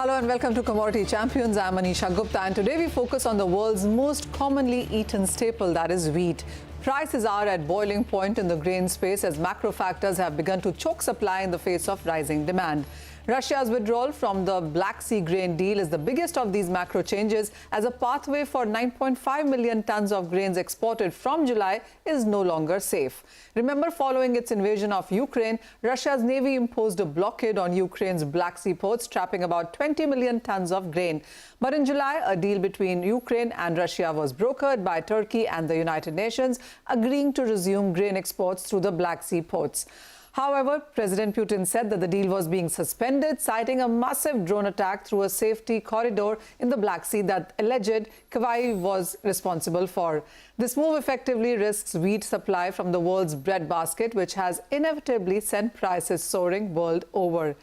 Hello and welcome to Commodity Champions. I'm Manisha Gupta, and today we focus on the world's most commonly eaten staple, that is wheat. Prices are at boiling point in the grain space as macro factors have begun to choke supply in the face of rising demand. Russia's withdrawal from the Black Sea grain deal is the biggest of these macro changes, as a pathway for 9.5 million tons of grains exported from July is no longer safe. Remember, following its invasion of Ukraine, Russia's navy imposed a blockade on Ukraine's Black Sea ports, trapping about 20 million tons of grain. But in July, a deal between Ukraine and Russia was brokered by Turkey and the United Nations, agreeing to resume grain exports through the Black Sea ports. However, President Putin said that the deal was being suspended, citing a massive drone attack through a safety corridor in the Black Sea that alleged Kyiv was responsible for. This move effectively risks wheat supply from the world's breadbasket, which has inevitably sent prices soaring world over.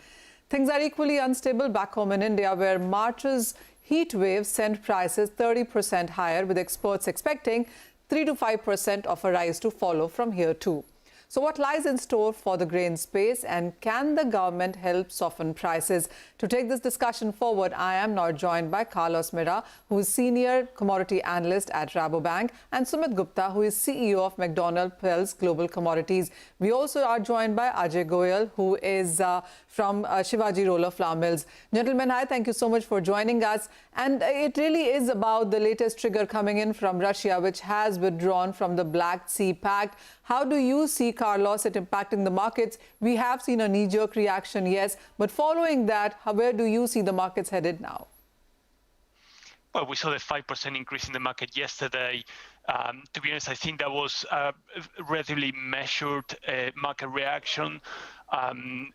Things are equally unstable back home in India, where March's heat wave sent prices 30% higher, with experts expecting 3 to 5% of a rise to follow from here too. So what lies in store for the grain space, and can the government help soften prices? To take this discussion forward, I am now joined by Carlos Mira, who is Senior Commodity Analyst at Rabobank, and Sumit Gupta, who is CEO of McDonald Pells Global Commodities. We also are joined by Ajay Goyal, who is from Shivaji Roller Flour Mills. Gentlemen, hi, thank you so much for joining us. And it really is about the latest trigger coming in from Russia, which has withdrawn from the Black Sea Pact. How do you see, Carlos, it impacting the markets? We have seen a knee-jerk reaction, yes, but following that, where do you see the markets headed now? Well, we saw the 5% increase in the market yesterday. To be honest, I think that was a relatively measured market reaction. And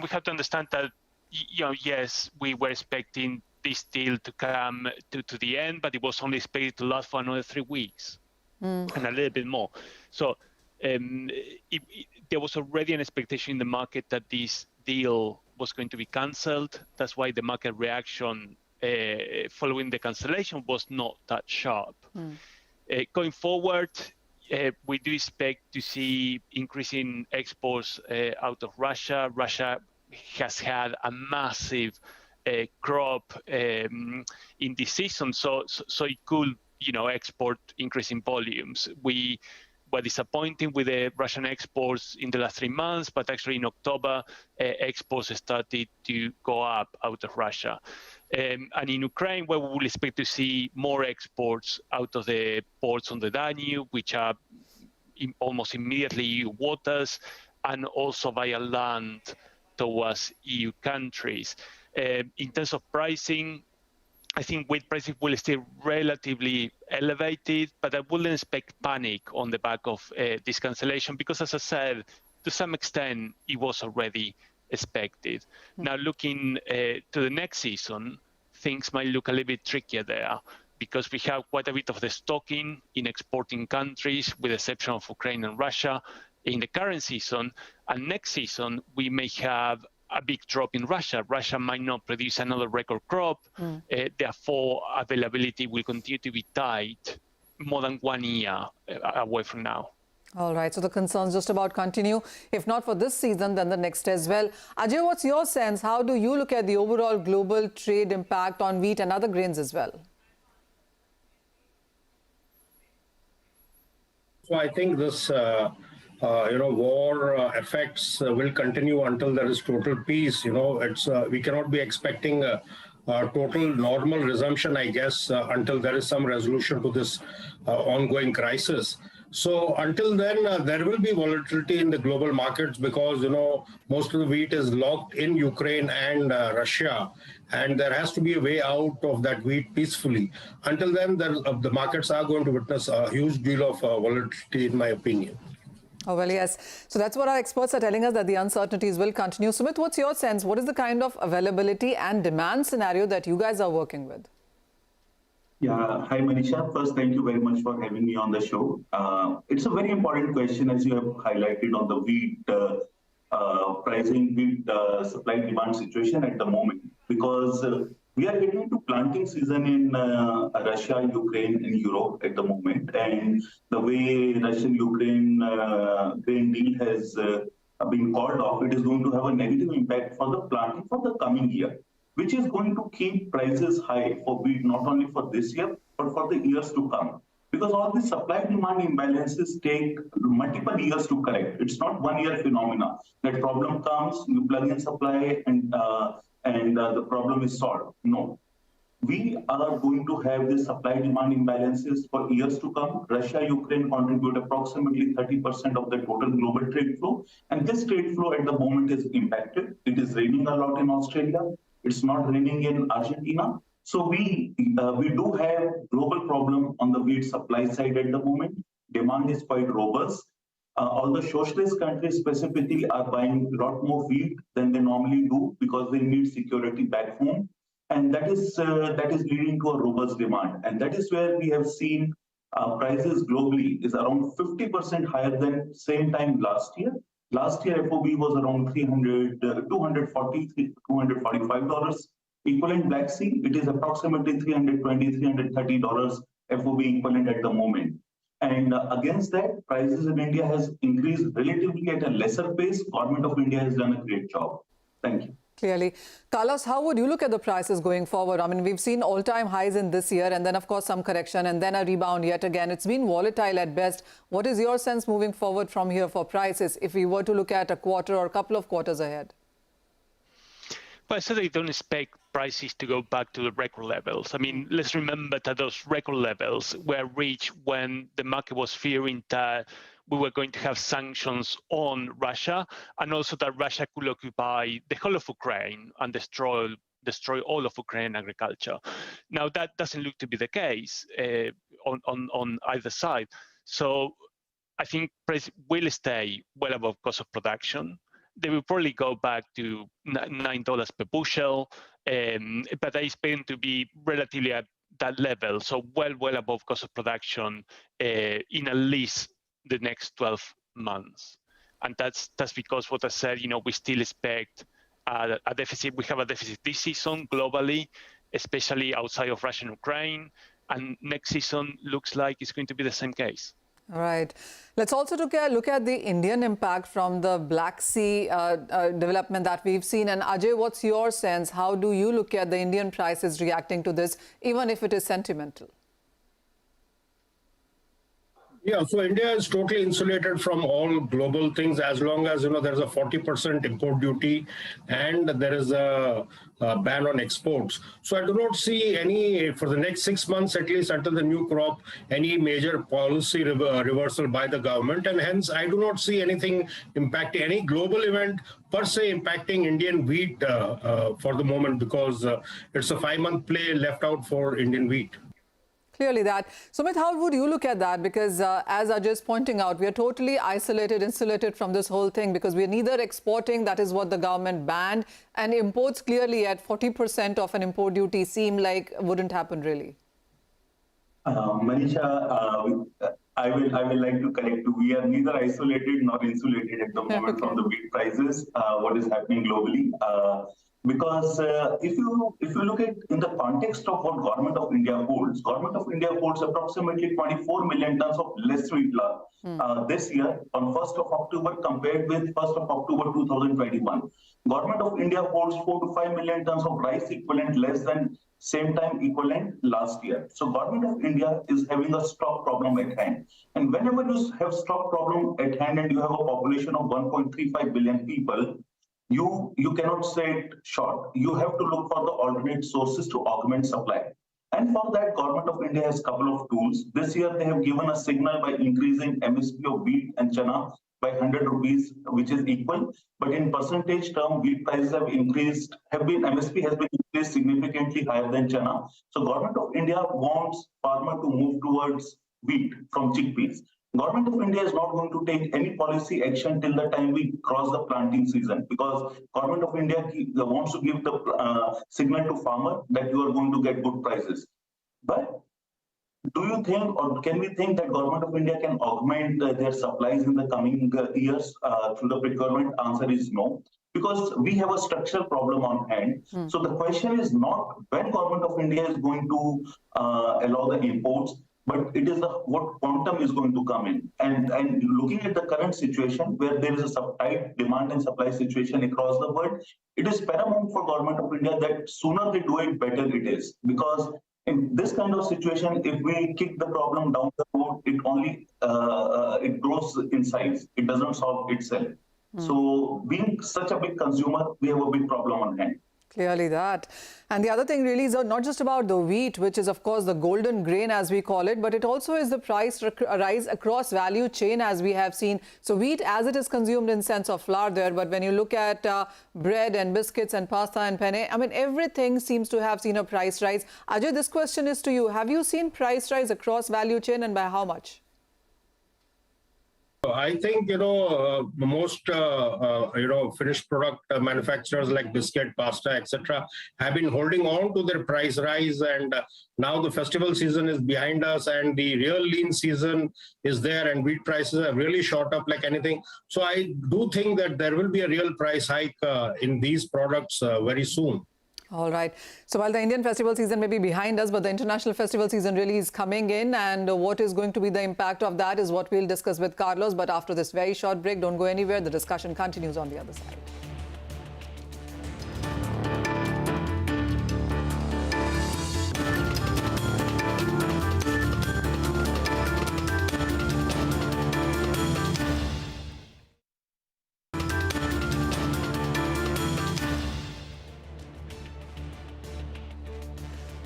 we have to understand that, yes, we were expecting this deal to come to the end, but it was only expected to last for another 3 weeks and a little bit more. So there was already an expectation in the market that this deal was going to be cancelled. That's why the market reaction following the cancellation was not that sharp. Going forward, we do expect to see increasing exports out of Russia. Russia has had a massive crop in this season, so it could, export increasing volumes. We were disappointing with the Russian exports in the last 3 months, but actually in October, exports started to go up out of Russia. And in Ukraine, where we will expect to see more exports out of the ports on the Danube, which are almost immediately EU waters, and also via land towards EU countries. In terms of pricing, I think wheat prices will stay relatively elevated, but I wouldn't expect panic on the back of this cancellation, because, as I said, to some extent, it was already expected. Now, looking to the next season, things might look a little bit trickier there, because we have quite a bit of the stocking in exporting countries, with the exception of Ukraine and Russia, in the current season. And next season, we may have a big drop in Russia. Russia might not produce another record crop. Therefore, availability will continue to be tight more than 1 year away from now. All right, so the concerns just about continue. If not for this season, then the next as well. Ajay, what's your sense? How do you look at the overall global trade impact on wheat and other grains as well? So I think this war effects will continue until there is total peace. We cannot be expecting a total normal resumption, I guess, until there is some resolution to this ongoing crisis. So until then, there will be volatility in the global markets, because, most of the wheat is locked in Ukraine and Russia, and there has to be a way out of that wheat peacefully. Until then, the markets are going to witness a huge deal of volatility, in my opinion. Oh, well, yes. So that's what our experts are telling us, that the uncertainties will continue. Sumit, what's your sense? What is the kind of availability and demand scenario that you guys are working with? Yeah, hi Manisha. First, thank you very much for having me on the show. It's a very important question, as you have highlighted, on the wheat pricing, wheat supply demand situation at the moment, because we are getting into planting season in Russia, Ukraine, and Europe at the moment. And the way Russian-Ukraine grain deal has been called off, it is going to have a negative impact for the planting for the coming year. which is going to keep prices high for wheat, not only for this year, but for the years to come. Because all the supply-demand imbalances take multiple years to correct. It's not one-year phenomena. That problem comes, you plug in supply, and the problem is solved. No. We are going to have this supply-demand imbalances for years to come. Russia, Ukraine contribute approximately 30% of the total global trade flow. And this trade flow at the moment is impacted. It is raining a lot in Australia. It's not raining in Argentina. So we do have global problem on the wheat supply side at the moment. Demand is quite robust. All the socialist countries specifically are buying a lot more wheat than they normally do because they need security back home. And that is leading to a robust demand. And that is where we have seen prices globally is around 50% higher than same time last year. Last year, FOB was around $240, $245. Equivalent Black Sea, it is approximately $320, $330 FOB equivalent at the moment. And against that, prices in India has increased relatively at a lesser pace. Government of India has done a great job. Thank you. Clearly. Carlos, how would you look at the prices going forward? I mean, we've seen all-time highs in this year and then, of course, some correction and then a rebound yet again. It's been volatile at best. What is your sense moving forward from here for prices if we were to look at a quarter or a couple of quarters ahead? Well, I certainly don't expect prices to go back to the record levels. I mean, let's remember that those record levels were reached when the market was fearing that we were going to have sanctions on Russia, and also that Russia could occupy the whole of Ukraine and destroy all of Ukrainian agriculture. Now, that doesn't look to be the case on either side. So I think price will stay well above cost of production. They will probably go back to $9 per bushel, but they expect to be relatively at that level, so well above cost of production in at least the next 12 months. And that's because what I said, we still expect a deficit. We have a deficit this season globally, especially outside of Russia and Ukraine, and next season looks like it's going to be the same case. All right. Let's also look at the Indian impact from the Black Sea development that we've seen. And Ajay, what's your sense? How do you look at the Indian prices reacting to this, even if it is sentimental? Yeah, so India is totally insulated from all global things as long as, there's a 40% import duty and there is a ban on exports. So I do not see any, for the next 6 months, at least until the new crop, any major policy reversal by the government. And hence, I do not see anything impacting, any global event per se impacting Indian wheat for the moment, because it's a 5-month play left out for Indian wheat. Clearly that. Sumit, how would you look at that? Because as Ajay is pointing out, we are totally isolated, insulated from this whole thing because we are neither exporting, that is what the government banned, and imports clearly at 40% of an import duty seem like wouldn't happen really. Manisha, I will like to correct you. We are neither isolated nor insulated at the moment from the wheat prices, what is happening globally. Because if you look at in the context of what Government of India holds approximately 24 million tons of less wheat this year on 1st of October compared with 1st of October 2021. Government of India holds 4 to 5 million tons of rice equivalent less than same time equivalent last year. So Government of India is having a stock problem at hand. And whenever you have stock problem at hand and you have a population of 1.35 billion people, you cannot say it short. You have to look for the alternate sources to augment supply. And for that, Government of India has a couple of tools. This year, they have given a signal by increasing MSP of wheat and chana by 100 rupees, which is equal. But in percentage term, wheat prices have increased, MSP has been increased significantly higher than chana. So Government of India wants farmer to move towards wheat from chickpeas. Government of India is not going to take any policy action till the time we cross the planting season, because Government of India wants to give the signal to farmer that you are going to get good prices. But do you think, or can we think that Government of India can augment their supplies in the coming years through the procurement? Answer is no, because we have a structural problem on hand. So the question is not when Government of India is going to allow the imports, but it is what quantum is going to come in. And looking at the current situation where there is a tight demand and supply situation across the world, it is paramount for Government of India that sooner they do it, better it is. Because in this kind of situation, if we kick the problem down the road, it only it grows in size. It doesn't solve itself. So being such a big consumer, we have a big problem on hand. Clearly that. And the other thing really is not just about the wheat, which is of course the golden grain as we call it, but it also is the price rise across value chain as we have seen. So wheat as it is consumed in sense of flour there, but when you look at bread and biscuits and pasta and penne, I mean everything seems to have seen a price rise. Ajay, this question is to you. Have you seen price rise across value chain and by how much? I think, most, finished product manufacturers like biscuit, pasta, etc., have been holding on to their price rise. And now the festival season is behind us and the real lean season is there and wheat prices have really shot up like anything. So I do think that there will be a real price hike in these products very soon. All right. So while the Indian festival season may be behind us, but the international festival season really is coming in, and what is going to be the impact of that is what we'll discuss with Carlos. But after this very short break, don't go anywhere. The discussion continues on the other side.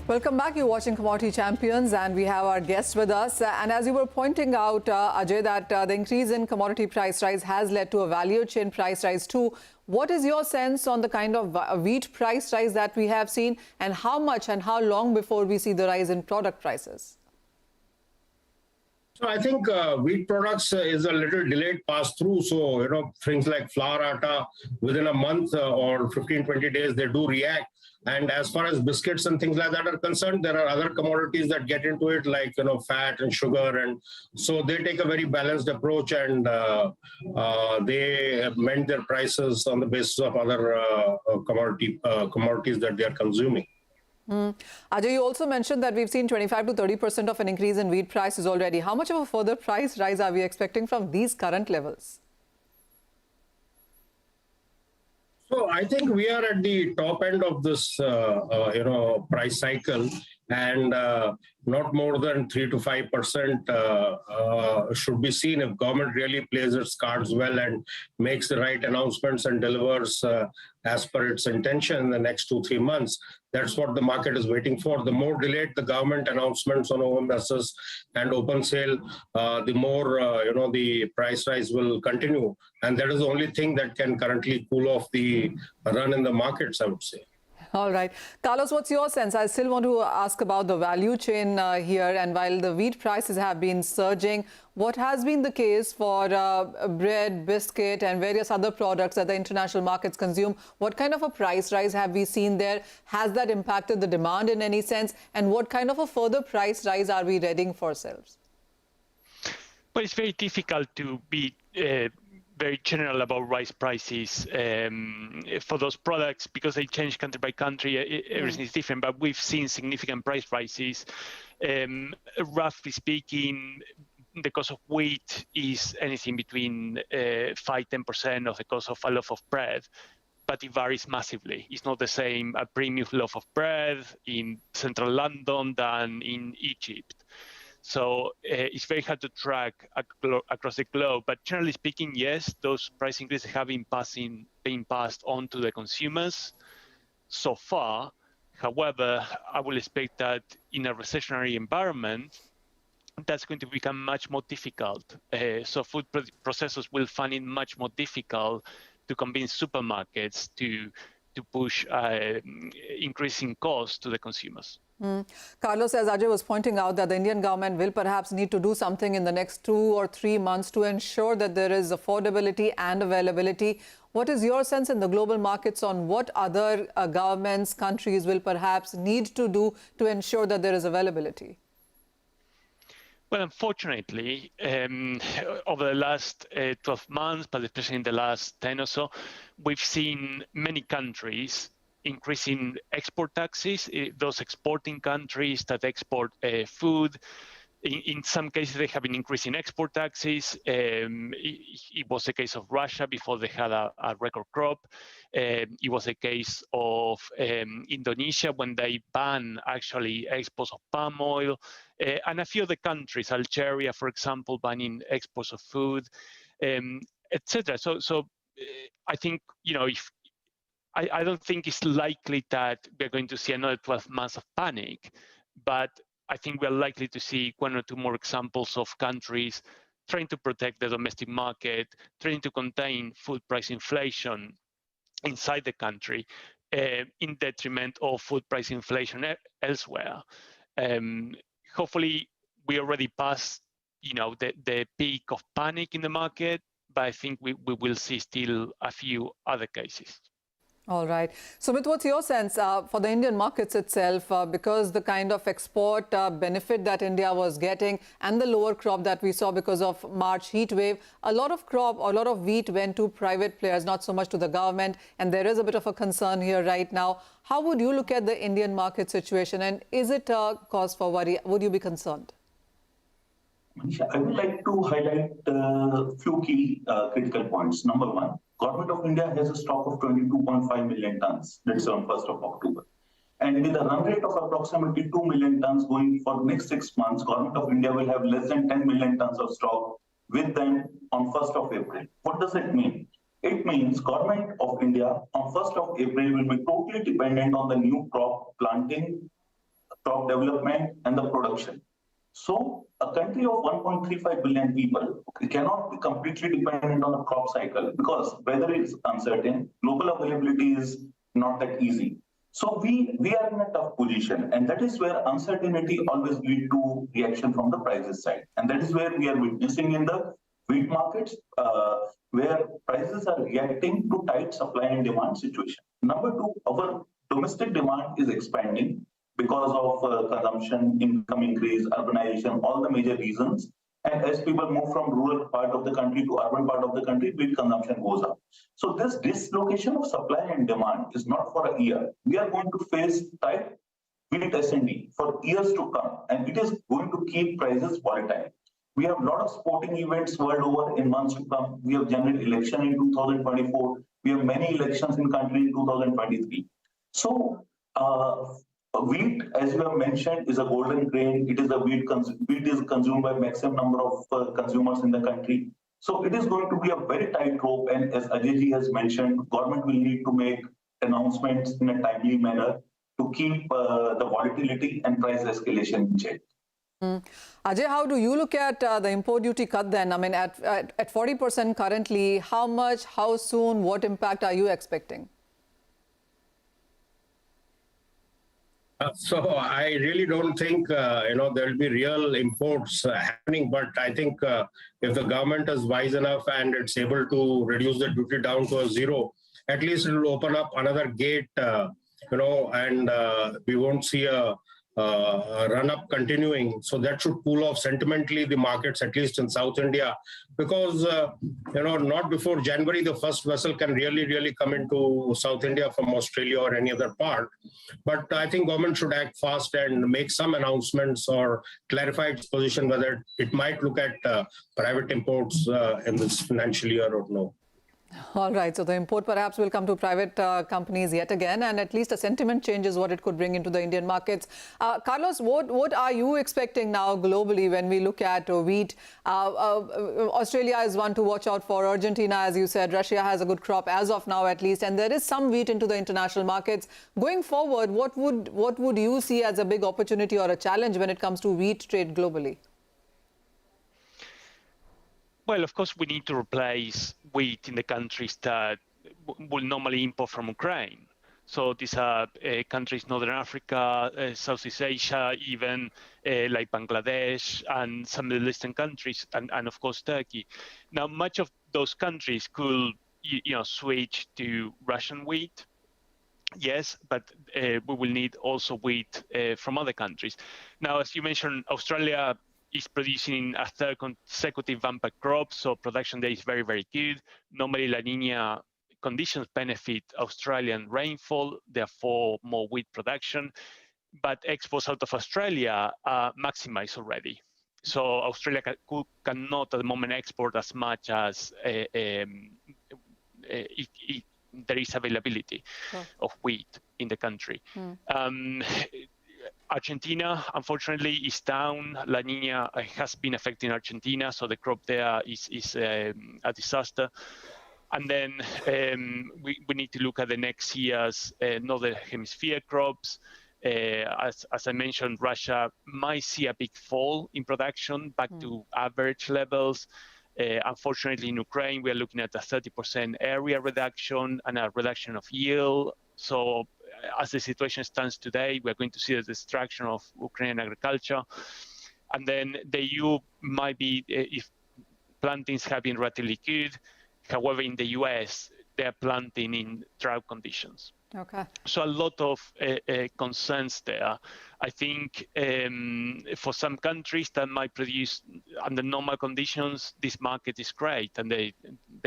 Welcome back. You're watching Commodity Champions and we have our guest with us. And as you were pointing out, Ajay, that the increase in commodity price rise has led to a value chain price rise too. What is your sense on the kind of wheat price rise that we have seen and how much and how long before we see the rise in product prices? So I think wheat products is a little delayed pass through. So, things like flour, atta, within a month or 15, 20 days, they do react. And as far as biscuits and things like that are concerned, there are other commodities that get into it, like, fat and sugar. And so they take a very balanced approach and they amend their prices on the basis of other commodities that they are consuming. Ajay, you also mentioned that we've seen 25 to 30% of an increase in wheat prices already. How much of a further price rise are we expecting from these current levels? So I think we are at the top end of this, price cycle, and not more than 3 to 5% should be seen if government really plays its cards well and makes the right announcements and delivers as per its intention in the next 2-3 months. That's what the market is waiting for. The more delayed the government announcements on OMSs and open sale, the more, the price rise will continue. And that is the only thing that can currently cool off the run in the markets, I would say. All right. Carlos, what's your sense? I still want to ask about the value chain here. And while the wheat prices have been surging, what has been the case for bread, biscuit and various other products that the international markets consume? What kind of a price rise have we seen there? Has that impacted the demand in any sense? And what kind of a further price rise are we readying for ourselves? Well, it's very difficult to be very general about rice prices for those products because they change country by country. Everything is different, but we've seen significant price rises. Roughly speaking, the cost of wheat is anything between 5-10% of the cost of a loaf of bread, but it varies massively. It's not the same a premium loaf of bread in central London than in Egypt. So it's very hard to track across the globe. But generally speaking, yes, those price increases have been passed on to the consumers so far. However, I will expect that in a recessionary environment, that's going to become much more difficult. So food processors will find it much more difficult to convince supermarkets to push increasing costs to the consumers. Carlos, as Ajay was pointing out, that the Indian government will perhaps need to do something in the next 2 or 3 months to ensure that there is affordability and availability. What is your sense in the global markets on what other governments, countries will perhaps need to do to ensure that there is availability? Well, unfortunately, over the last 12 months, but especially in the last 10 or so, we've seen many countries increasing export taxes, those exporting countries that export food, In some cases, they have been increasing export taxes. It was the case of Russia before they had a record crop. It was the case of Indonesia when they banned actually exports of palm oil, and a few other countries, Algeria, for example, banning exports of food, etc. So I think, if I don't think it's likely that we're going to see another 12 months of panic, but I think we're likely to see one or two more examples of countries trying to protect the domestic market, trying to contain food price inflation inside the country, in detriment of food price inflation elsewhere. Hopefully, we already passed, the peak of panic in the market, but I think we will see still a few other cases. All right. Sumit, what's your sense for the Indian markets itself, because the kind of export benefit that India was getting and the lower crop that we saw because of March heat wave, a lot of wheat went to private players, not so much to the government, and there is a bit of a concern here right now. How would you look at the Indian market situation, and is it a cause for worry? Would you be concerned? Manisha, I would like to highlight a few key critical points. Number one, Government of India has a stock of 22.5 million tons. That's on 1st of October. And with a run rate of approximately 2 million tons going for next 6 months, Government of India will have less than 10 million tons of stock with them on 1st of April. What does it mean? It means Government of India on 1st of April will be totally dependent on the new crop planting, crop development, and the production. So a country of 1.35 billion people cannot be completely dependent on the crop cycle because weather is uncertain, global availability is not that easy. So we are in a tough position, and that is where uncertainty always leads to reaction from the prices side. And that is where we are witnessing in the wheat markets, where prices are reacting to tight supply and demand situation. Number two, our domestic demand is expanding because of consumption, income increase, urbanization, all the major reasons. And as people move from rural part of the country to urban part of the country, wheat consumption goes up. So this dislocation of supply and demand is not for a year. We are going to face tight wheat S&D for years to come, and it is going to keep prices volatile. We have a lot of sporting events world over in months to come. We have general election in 2024. We have many elections in country in 2023. So wheat, as you have mentioned, is a golden grain. It is a wheat is consumed by maximum number of consumers in the country. So it is going to be a very tight rope. And as Ajay has mentioned, government will need to make announcements in a timely manner to keep the volatility and price escalation in check. Ajay, how do you look at the import duty cut then? I mean, at 40% currently, how much, how soon, what impact are you expecting? So I really don't think, there will be real imports happening. But I think if the government is wise enough and it's able to reduce the duty down to a zero, at least it will open up another gate, and we won't see a run-up continuing. So that should cool off sentimentally the markets, at least in South India, because, not before January, the first vessel can really come into South India from Australia or any other part. But I think government should act fast and make some announcements or clarify its position, whether it might look at private imports in this financial year or no. All right, so the import perhaps will come to private companies yet again, and at least a sentiment change is what it could bring into the Indian markets. Carlos, what are you expecting now globally when we look at wheat? Australia is one to watch out for. Argentina, as you said, Russia has a good crop as of now at least, and there is some wheat into the international markets. Going forward, what would you see as a big opportunity or a challenge when it comes to wheat trade globally? Well, of course, we need to replace wheat in the countries that will normally import from Ukraine. So these are countries, Northern Africa, Southeast Asia, even like Bangladesh and some Middle Eastern countries, and of course, Turkey. Now, much of those countries could, switch to Russian wheat. Yes, but we will need also wheat from other countries. Now, as you mentioned, Australia is producing a third consecutive bumper crop, so production there is very, very good. Normally, La Nina conditions benefit Australian rainfall, therefore more wheat production, but exports out of Australia are maximized already. So Australia cannot at the moment export as much as there is availability of wheat in the country. Argentina, unfortunately, is down. La Niña has been affecting Argentina, so the crop there is a disaster. And then we need to look at the next year's Northern Hemisphere crops. As I mentioned, Russia might see a big fall in production back to average levels. Unfortunately, in Ukraine, we are looking at a 30% area reduction and a reduction of yield. So as the situation stands today, we're going to see the destruction of Ukrainian agriculture. And then the EU might be, if plantings have been relatively good, however, in the US, they're planting in drought conditions. Okay. So a lot of concerns there. I think for some countries that might produce under normal conditions, this market is great, and they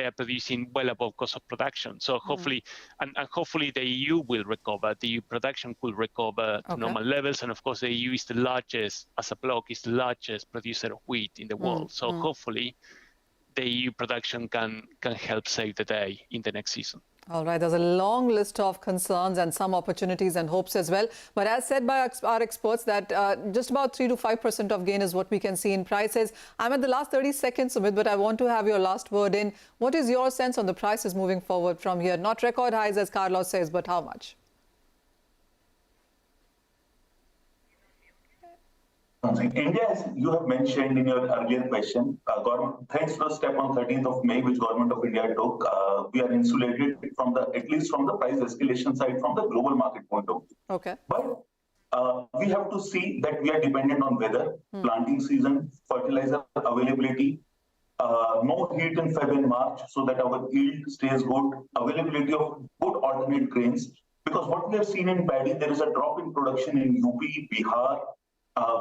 are producing well above cost of production. So hopefully, and hopefully the EU will recover. The EU production will recover to normal levels, and of course the EU is the largest, as a bloc, is the largest producer of wheat in the world. So hopefully the EU production can help save the day in the next season. All right, there's a long list of concerns and some opportunities and hopes as well. But as said by our experts, that just about 3 to 5% of gain is what we can see in prices. I'm at the last 30 seconds, Sumit, but I want to have your last word in. What is your sense on the prices moving forward from here? Not record highs, as Carlos says, but how much? India, as you have mentioned in your earlier question, thanks to the step on 13th of May, which Government of India took, we are insulated from at least from the price escalation side from the global market point of view. Okay. But we have to see that we are dependent on weather, planting season, fertilizer availability, no heat in Feb and March, so that our yield stays good, availability of good alternate grains. Because what we have seen in paddy, there is a drop in production in UP, Bihar,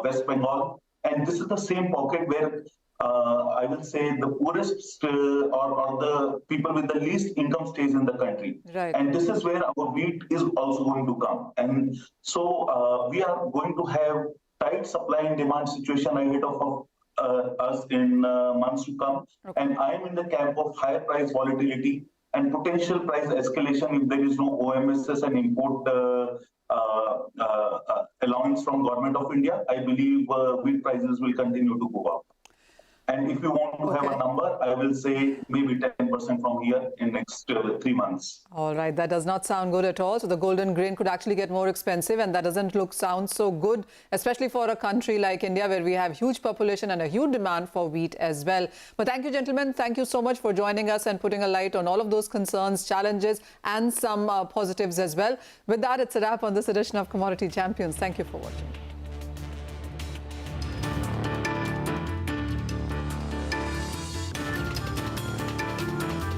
West Bengal, and this is the same pocket where I will say the poorest or the people with the least income stays in the country. Right. And this is where our wheat is also going to come. And so we are going to have tight supply and demand situation ahead of us in months to come. Okay. And I am in the camp of higher price volatility and potential price escalation if there is no OMSS and import allowance from Government of India. I believe wheat prices will continue to go up. And if you want to have a number, I will say maybe 10% from here in next 3 months. All right, that does not sound good at all. So the golden grain could actually get more expensive, and that doesn't sound so good, especially for a country like India, where we have huge population and a huge demand for wheat as well. But thank you, gentlemen. Thank you so much for joining us and putting a light on all of those concerns, challenges, and some positives as well. With that, it's a wrap on this edition of Commodity Champions. Thank you for watching.